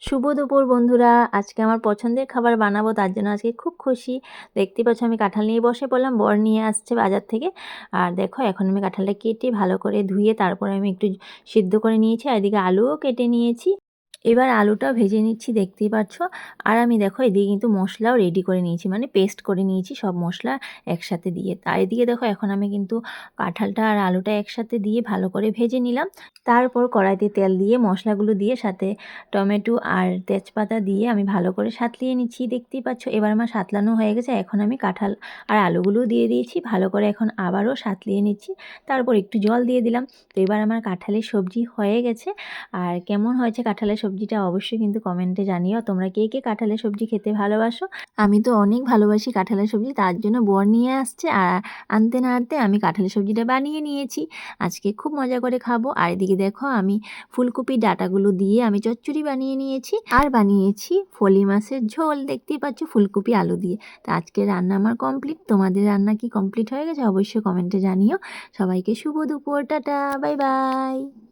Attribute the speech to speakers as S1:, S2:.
S1: শুভ দুপুর বন্ধুরা, আজকে আমার পছন্দের খাবার বানাবো, তার জন্য আজকে খুব খুশি। দেখতেই পাচ্ছ আমি কাঁঠাল নিয়ে বসে পড়লাম, বর নিয়ে আসছে বাজার থেকে। আর দেখো এখন আমি কাঁঠালটা কেটে ভালো করে ধুয়ে তারপরে আমি একটু সিদ্ধ করে নিয়েছি, আর এদিকে আলুও কেটে নিয়েছি। এবার আলুটাও ভেজে নিচ্ছি, দেখতেই পাচ্ছ। আর আমি দেখো এদিকে কিন্তু মশলাও রেডি করে নিয়েছি, মানে পেস্ট করে নিয়েছি সব মশলা একসাথে দিয়ে। আর এদিকে দেখো এখন আমি কিন্তু কাঁঠালটা আর আলুটা একসাথে দিয়ে ভালো করে ভেজে নিলাম। তারপর কড়াইতে তেল দিয়ে মশলাগুলো দিয়ে সাথে টমেটো আর তেজপাতা দিয়ে আমি ভালো করে সাঁতলিয়ে নিচ্ছি, দেখতেই পাচ্ছ। এবার আমার সাঁতলানো হয়ে গেছে, এখন আমি কাঁঠাল আর আলুগুলো দিয়ে দিয়েছি, ভালো করে এখন আবারও সাঁতলিয়ে নিচ্ছি। তারপর একটু জল দিয়ে দিলাম। তো এবার আমার কাঁঠালের সবজি হয়ে গেছে। আর কেমন হয়েছে কাঁঠালের সবজিটা অবশ্যই কিন্তু কমেন্টে জানিও, তোমরা কে কে কাঁঠালের সবজি খেতে ভালোবাসো। আমি তো অনেক ভালোবাসি কাঁঠালের সবজি, তার জন্য বর নিয়ে আসছে, আর আনতে না আনতে আমি কাঁঠালের সবজিটা বানিয়ে নিয়েছি। আজকে খুব মজা করে খাবো। আর এদিকে দেখো আমি ফুলকপির ডাঁটাগুলো দিয়ে আমি চচ্চড়ি বানিয়ে নিয়েছি, আর বানিয়েছি ফলি মাছের ঝোল, দেখতেই পাচ্ছ, ফুলকপি আলু দিয়ে। তো আজকে রান্না আমার কমপ্লিট। তোমাদের রান্না কি কমপ্লিট হয়ে গেছে? অবশ্যই কমেন্টে জানিও। সবাইকে শুভ দুপুর, টাটা, বাই বাই।